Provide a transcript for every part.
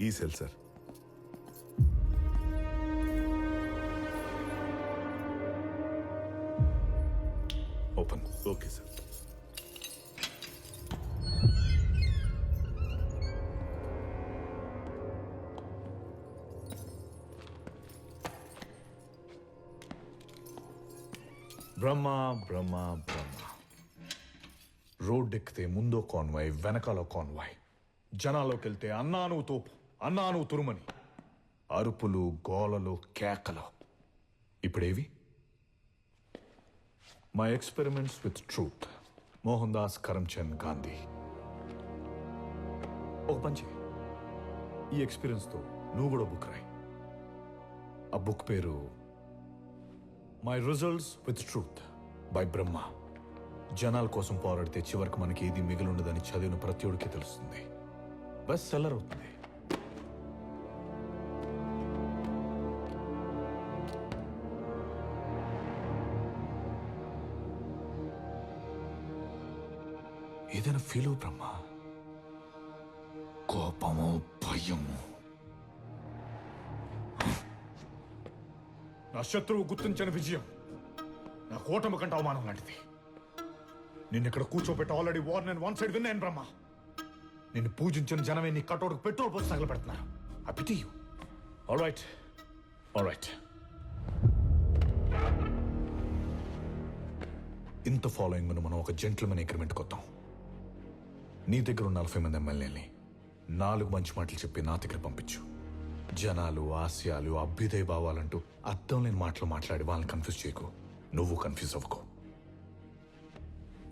ఈ cell sir. Open. Okay sir. Brahma Brahma Brahma. Road ఎక్కితే ముందో కాన్వాయ్, వెనకాల కాన్వాయ్. జనాల్లోకి వెళ్తే అన్నాను తోపు, అన్నాను తురుమని. అరుపులు, గోలలు, కేకలు. ఇప్పుడేవి? My experiments with truth, Mohandas Karamchand Gandhi. ఒక పంచి, ఈ ఎక్స్పీరియన్స్తో నువ్వు కూడా బుక్ రాయి. ఆ బుక్ పేరు my results with truth by Brahma. జనాల కోసం పోరాడితే చివరికి మనకి ఏది మిగిలిండదని చదివిన ప్రతి ఒడికి తెలుస్తుంది. బెస్ట్ సెల్లర్ అవుతుంది. ఏదైనా ఫీల్ అవు బ్రహ్మ. కోపము, భయము. నా శత్రువు గుర్తించని విజయం నా కోటమి కంటే అవమానం లాంటిది. నిన్నిక్కడ కూర్చోబెట్టి ఆల్రెడీ వార్ నేను వన్ సైడ్ విన్నాను బ్రహ్మ. నిన్ను పూజించిన జనమే నీ కటోడుకు పెట్రోల్ పోసి తగలబెడుతున్నారు. I pity you. All right, all right. ఇంత ఫాలోయింగ్ మీద మనం ఒక జెంట్లమెన్ అగ్రిమెంట్ కొద్దాం. నీ దగ్గర ఉన్న 40 మంది ఎమ్మెల్యేని 4 మంచి మాటలు చెప్పి నా దగ్గర పంపించు. జనాలు, ఆశయాలు, అభ్యుదయ భావాలంటూ అర్థం లేని మాటలు మాట్లాడి వాళ్ళని కన్ఫ్యూజ్ చేయకు. నువ్వు కన్ఫ్యూజ్ అవ్వకు.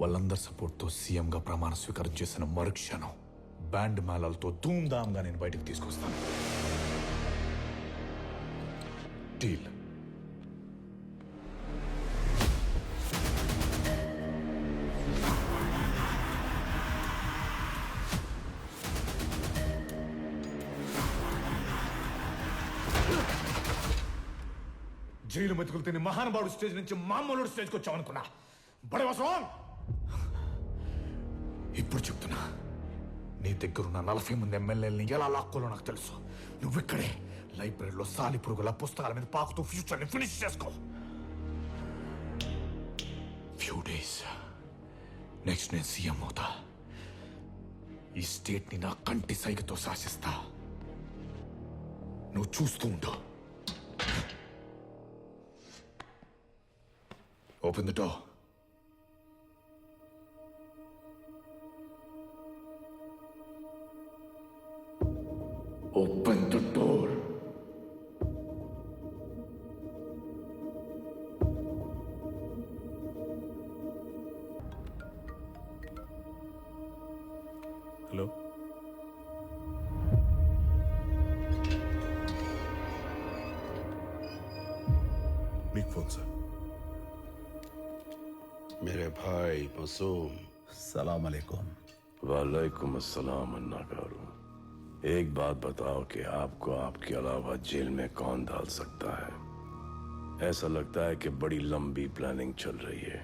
వాళ్ళందరి సపోర్ట్తో సీఎంగా ప్రమాణ స్వీకారం చేసిన మరుక్షణం బ్యాండ్ మేళాలతో ధూమ్ధామ్గా నేను బయటకు తీసుకొస్తాను. డీల్. జైలు మెతుకులు తిని మహానుభావుడు స్టేజ్ నుంచి మామూలు స్టేజ్కి వచ్చావనుకున్నా. బడవాసం. ఇప్పుడు చెప్తున్నా, నీ దగ్గరున్న 40 మంది ఎమ్మెల్యేలని ఎలా లాక్కోలో నాకు తెలుసు. నువ్విక్కడే లైబ్రరీలో సాలిపురుగుల పుస్తకాల మీద పాకుతూ ఫ్యూచర్ని ఫినిష్ చేసుకో. ఫ్యూ డేస్ నెక్స్ట్ నేను సీఎం అవుతా. ఈ స్టేట్ని నా కంటి సైగతో శాసిస్తా. నువ్వు చూస్తూ ఉండు. Open the door. Open the door. Hello. మీకు ఫోన్ సార్. मेरे भाई मासूम. सलाम अलैकुम. वालेकुम अस्सलाम अन्ना गारू. एक बात बताओ कि आपको आपके अलावा जेल में कौन डाल सकता है? ऐसा लगता है कि बड़ी लंबी प्लानिंग चल रही है.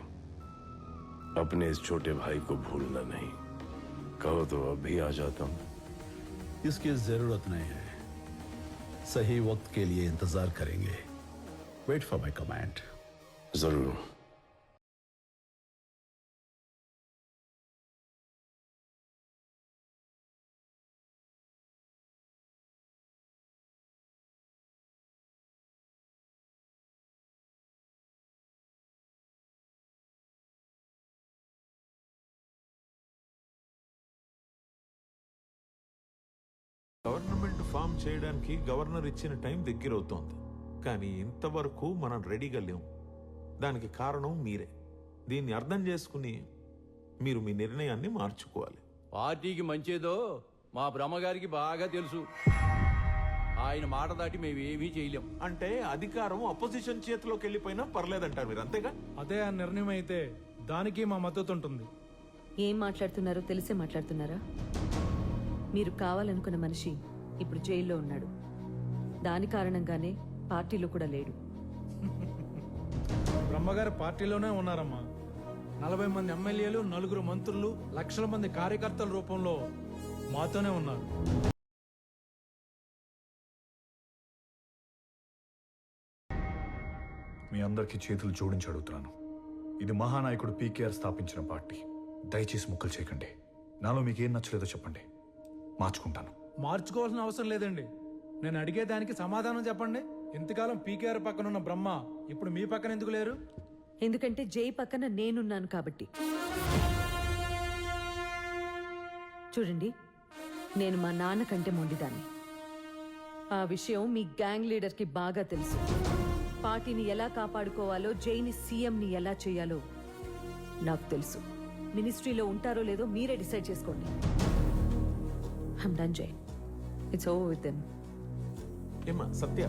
अपने इस छोटे भाई को भूलना नहीं. कहो तो अभी आ जाता हूं. इसकी जरूरत नहीं है. सही वक्त के लिए इंतजार करेंगे. Wait for my command. जरूर. గవర్నమెంట్ ఫామ్ చేయడానికి గవర్నర్ ఇచ్చిన టైం దగ్గరవుతోంది. కానీ ఇంతవరకు మనం రెడీగా లేం. దానికి కారణం మీరే. దీన్ని అర్థం చేసుకుని మీరు మీ నిర్ణయాన్ని మార్చుకోవాలి. పార్టీకి మంచేదో మా బ్రహ్మగారికి బాగా తెలుసు. ఆయన మాట దాటి మేము ఏమీ చేయలేం. అంటే అధికారం అపోజిషన్ చేతిలోకి వెళ్ళిపోయినా పర్లేదంటారు మీరు, అంతేగా? అదే ఆ నిర్ణయం అయితే దానికి మా మద్దతు ఉంటుంది. ఏం మాట్లాడుతున్నారో తెలిసే మాట్లాడుతున్నారా? మీరు కావాలనుకున్న మనిషి ఇప్పుడు జైల్లో ఉన్నాడు. దాని కారణంగానే పార్టీలో కూడా లేడు. బ్రహ్మగారు పార్టీలోనే ఉన్నారమ్మా. 40 మంది ఎమ్మెల్యేలు, 4 మంత్రులు, లక్షల మంది కార్యకర్తల రూపంలో మాతోనే ఉన్నారు. మీ అందరికీ చేతులు జోడించి అడుగుతున్నాను. ఇది మహానాయకుడు పీకేఆర్ స్థాపించిన పార్టీ. దయచేసి ముక్కలు చేయకండి. నాలో మీకు ఏం నచ్చలేదో చెప్పండి, మార్చుకుంటాను. మార్చుకోవాల్సిన అవసరం లేదండి. నేను అడిగేదానికి సమాధానం చెప్పండి. ఇంతకాలం పీకేఆర్ పక్కన ఉన్న బ్రహ్మ ఇప్పుడు మీ పక్కన ఎందుకు లేరు? ఎందుకంటే జై పక్కన నేనున్నాను కాబట్టి. చూడండి, నేను మా నాన్న కంటే మొండిదాన్ని. ఆ విషయం మీ గ్యాంగ్ లీడర్కి బాగా తెలుసు. పార్టీని ఎలా కాపాడుకోవాలో, జైని సీఎంని ఎలా చేయాలో నాకు తెలుసు. మినిస్ట్రీలో ఉంటారో లేదో మీరే డిసైడ్ చేసుకోండి. ఐమ్ డన్ జై. It's over with them. ఏమా సత్య,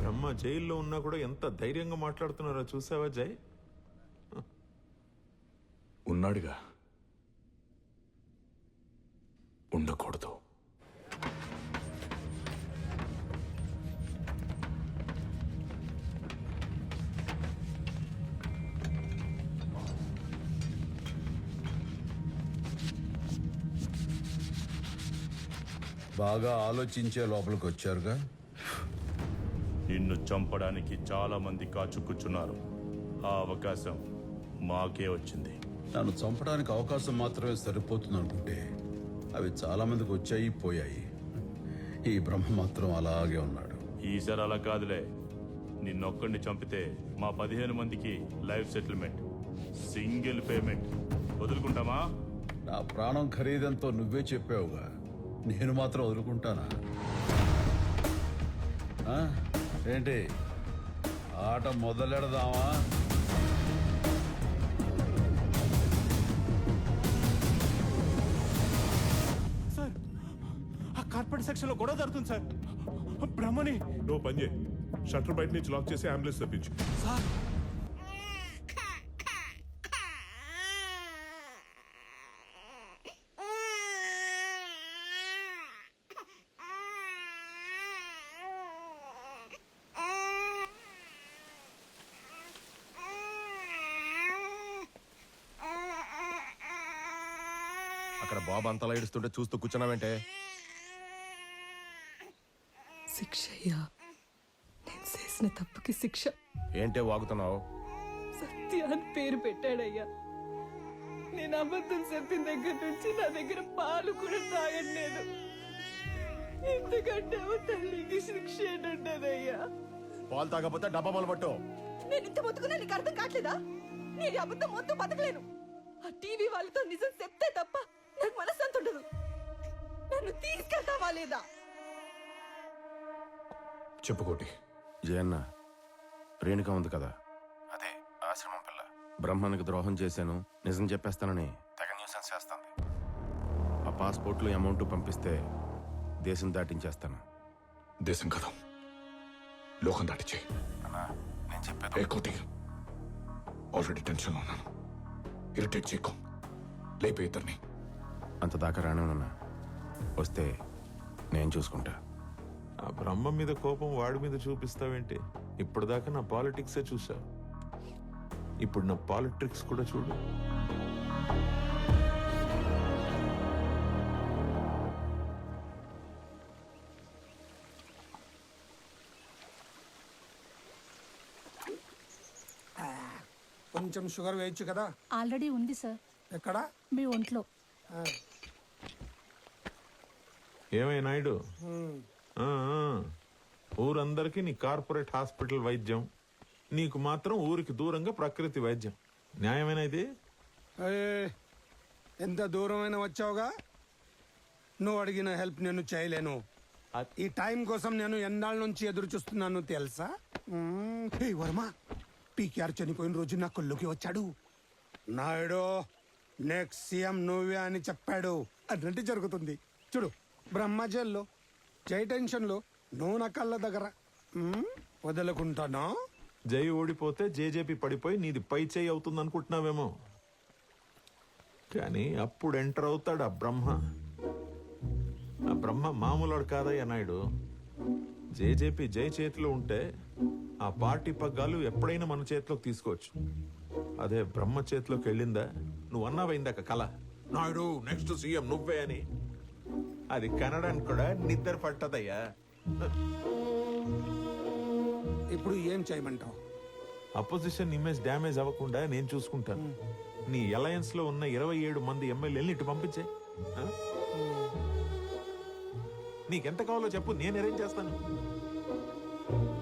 బ్రహ్మ జైల్లో ఉన్నా కూడా ఎంత ధైర్యంగా మాట్లాడుతున్నారో చూసావా జై? ఉన్నాడుగా, ఉండకూడదు. బాగా ఆలోచించే లోపలికి వచ్చారుగా. నిన్ను చంపడానికి చాలా మంది కాచు కూర్చున్నారు. ఆ అవకాశం మాకే వచ్చింది. నన్ను చంపడానికి అవకాశం మాత్రమే సరిపోతుంది అనుకుంటే అవి చాలా మందికి వచ్చాయి, పోయాయి. ఈ బ్రహ్మ మాత్రం అలాగే ఉన్నాడు. ఈసారి అలా కాదులే. నిన్నొక్కడిని చంపితే మా 15 మందికి లైఫ్ సెటిల్మెంట్, సింగిల్ పేమెంట్. వదులుకుంటామా? నా ప్రాణం ఖరీదంతో నువ్వే చెప్పావుగా, నేను మాత్రం వదులుకుంటానా? ఆ? ఏంటి ఆట మొదలెడదామా? సార్, ఆ కార్పెట్ సెక్షన్ లో గొడవ జరుగుతుంది సార్. బ్రహ్మని నువ్వు పని చేయి, షట్టర్ బయట నుంచి లాక్ చేసి అంబులెన్స్ తెప్పించు. అక్కడ బాబు అంతలా ఏడుస్తుంటే చూస్తూ కూర్చున్నావేంటే? శిక్ష అయ్యా, నేను చేసిన తప్పుకి శిక్ష. ఏంటే వాగుతున్నావు? సత్య అని పేరు పెట్టాడయ్యా. నేను అబద్ధం చెప్పిన దగ్గర నుంచి నా దగ్గర పాలు కూడా తాగట్లేదు. ఎందుకంటే తల్లికి శిక్ష ఏంటంటదయ్యా. పాలు తాగకపోతే డబ్బా మొదలు పట్టు. నేను ఇంత బతుకున్నా నీకు అర్థం కావట్లేదా? నేను ఈ అబద్ధం మొత్తం బతకలేను. ఆ టీవీ వాళ్ళతో నిజం చెప్తే తప్ప నాకు మనశ్శాంతి ఉండదు. నన్ను తీసుకెళ్తావా లేదా? చెప్పుకోటి. జయన్న, రేణుక ఉంది కదా, అదే ఆశ్రమం పిల్ల. బ్రహ్మానికి ద్రోహం చేశాను, నిజం చెప్పేస్తానని తెగ న్యూసెన్స్ చేస్తాంది. ఆ పాస్పోర్ట్లు అమౌంట్ పంపిస్తే దేశం దాటించేస్తాను. దేశం కదా, లోకం దాటిచ్చే. అన్నా, నేను చెప్పేది కోటి, ఆల్రెడీ టెన్షన్లో ఉన్నాను. ఇరిటేట్ చేయకు, లేపే ఇద్దరిని. అంత దాకా రానున్నా, వస్తే నేను చూసుకుంటా. ఆ బ్రహ్మ మీద కోపం వాడి మీద చూపిస్తావేంటి? ఇప్పటిదాకా నా పాలిటిక్సే చూసావు, ఇప్పుడు నా పాలిటిక్స్ కూడా చూడు. కొంచెం షుగర్ వేయచ్చు కదా? ఆల్రెడీ ఉంది సార్. ఎక్కడ? మీ ఒంట్లో. ఏమై నాయుడు, ఊరందరికీ నీ కార్పొరేట్ హాస్పిటల్ వైద్యం, నీకు మాత్రం ఊరికి దూరంగా ప్రకృతి వైద్యం. న్యాయమేనా ఇది? ఎంత దూరమైన వచ్చావుగా, నువ్వు అడిగిన హెల్ప్ నేను చేయలేను. ఈ టైం కోసం నేను ఎన్నాళ్ళ నుంచి ఎదురు చూస్తున్నాను తెలుసా? హే వర్మ, పీకేఆర్ చనిపోయిన రోజు నా కొల్లుకి వచ్చాడు. నాయుడు, నెక్స్ట్ సీఎం నువ్వే అని చెప్పాడు. అదంటే జరుగుతుంది. చూడు, బ్రహ్మ జైల్లో, జై టెన్షన్లో, నువ్వు నా కళ్ళ దగ్గర. వదులుకుంటానా? జై ఓడిపోతే జేజేపీ పడిపోయి నీది పై చేయి అవుతుంది అనుకుంటున్నావేమో, కానీ అప్పుడు ఎంటర్ అవుతాడు ఆ బ్రహ్మ. ఆ బ్రహ్మ మామూలుడు కాదయ్యా నాయుడు. జేజేపీ జై చేతిలో ఉంటే ఆ పార్టీ పగ్గాలు ఎప్పుడైనా మన చేతిలోకి తీసుకోవచ్చు. అదే బ్రహ్మ చేతిలోకి వెళ్ళిందా, నువ్వు అన్నావైందాక కళ నాయుడు నెక్స్ట్ సీఎం నువ్వే అని, అది కనడానికి కూడా నిద్ర పట్టదయ్యా. ఇప్పుడు ఏం చేయమంటావు? అపోజిషన్ ఇమేజ్ డ్యామేజ్ అవ్వకుండా నేను చూసుకుంటాను. నీ అలయన్స్ లో ఉన్న 27 మంది ఎమ్మెల్యేలని ఇటు పంపించే. నీకెంత కావాలో చెప్పు, నేను అరేంజ్ చేస్తాను.